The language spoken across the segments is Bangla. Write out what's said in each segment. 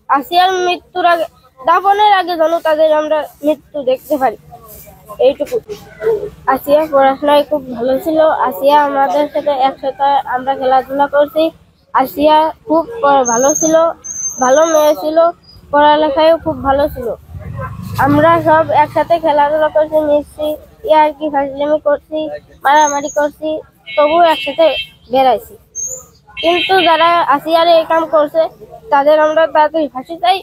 আসিয়ার মৃত্যুর আগে, দাফনের আগে যেন তাদের আমরা মৃত্যু দেখতে পারি, এইটুকু। আসিয়া পড়াশোনায় খুব ভালো ছিল। আসিয়া আমাদের সাথে একসাথে আমরা খেলাধুলা করছি। আসিয়া খুব ভালো ছিল, ভালো মেয়ে ছিল, পড়ালেখায়ও খুব ভালো ছিল। আমরা সব একসাথে খেলাধুলা করছি, মিশছি, ইয়ার্কি ফাজলামি করছি, মারামারি করছি, তবুও একসাথে বেড়াইছি। কিন্তু যারা আসিয়ার এই কাম করছে তাদের আমরা তাড়াতাড়ি ফাঁসি চাই।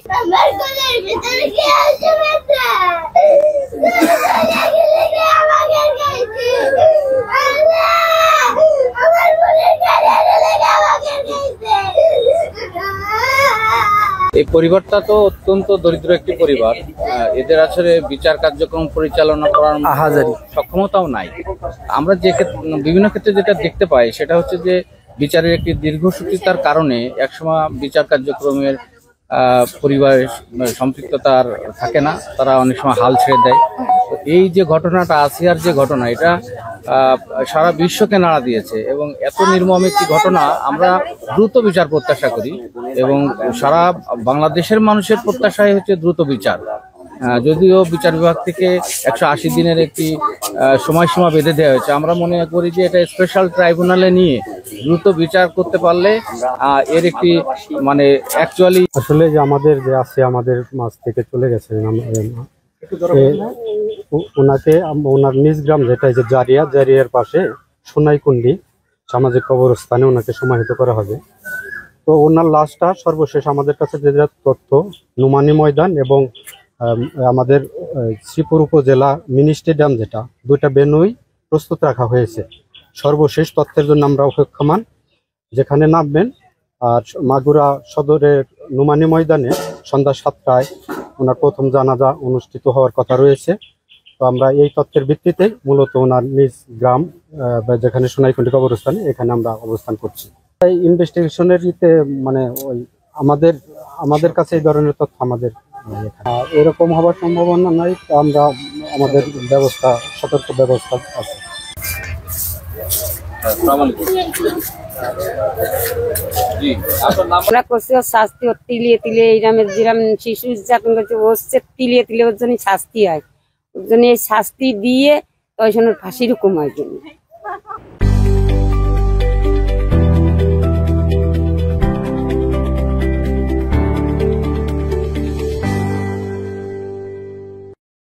এই পরিবারটা তো অত্যন্ত দরিদ্র একটি পরিবার। এদের আসলে বিচার কার্যক্রম পরিচালনা করার সক্ষমতাও নাই। আমরা যে বিভিন্ন ক্ষেত্রে যেটা দেখতে পাই সেটা হচ্ছে যে বিচারের একটি দীর্ঘসূত্রিতার কারণে একসময় বিচার কার্যক্রমের পরিবারের সম্পৃক্ততা আর থাকে না, তারা অনেক সময় হাল ছেড়ে দেয়। তো এই যে ঘটনাটা, আসিয়ার যে ঘটনা, এটা সারা বিশ্বকে নাড়া দিয়েছে এবং এত নির্মম একটি ঘটনা আমরা দ্রুত বিচার প্রত্যাশা করি এবং সারা বাংলাদেশের মানুষের প্রত্যাশাই হচ্ছে দ্রুত বিচার। যদিও বিচার বিভাগ থেকে 180 দিনের একটি সময়সীমা বেঁধে দেওয়া হয়েছে, আমরা মনে করি যে এটা স্পেশাল ট্রাইব্যুনালে নিয়ে দ্রুত বিচার করতে পারলে এর একটি মানে অ্যাকচুয়ালি আসলে যে আমাদের যে আছে আমাদের মাছ থেকে চলে গেছে ওনাকে, ওনার নিজ গ্রাম যেটা যে জারিয়ার পাশে সোনাইকুন্ডি সামাজিক কবরস্থানে ওনাকে সমাহিত করা হবে। তো ওনার লাশটা সর্বশেষ আমাদের কাছে যে তথ্য, নুমানী ময়দান এবং আমাদের শ্রীপুর উপজেলা মিনি স্টেডিয়াম, যেটা দুইটা বেনুই প্রস্তুত রাখা হয়েছে। সর্বশেষ তথ্যের জন্য আমরা অপেক্ষমান, যেখানে নামবেন। আর মাগুরা সদরের নুমানী ময়দানে সন্ধ্যা 7টায় ওনার প্রথম জানাজা অনুষ্ঠিত হওয়ার কথা রয়েছে। তো আমরা এই তথ্যের ভিত্তিতে মূলত ওনার নিজ গ্রাম যেখানে সোনাইকুন্ডি কবরস্থানে, এখানে আমরা অবস্থান করছি। এই ইনভেস্টিগেশনের মানে ওই আমাদের কাছে এই ধরনের তথ্য আমাদের এরকম হওয়ার সম্ভাবনা নাই। আমরা আমাদের সতর্ক ব্যবস্থা আছে। আমরা করছি ওর শাস্তি, ওর তিলিয়ে তিলিয়ে এইরামের যেরাম শিশু নির্যাতন করছে ও হচ্ছে তিলিয়ে তিলিয়ে ওর জন্য শাস্তি হয়, ওর জন্য এই শাস্তি দিয়ে ওই জন্য ফাঁসির হুকুম হয়।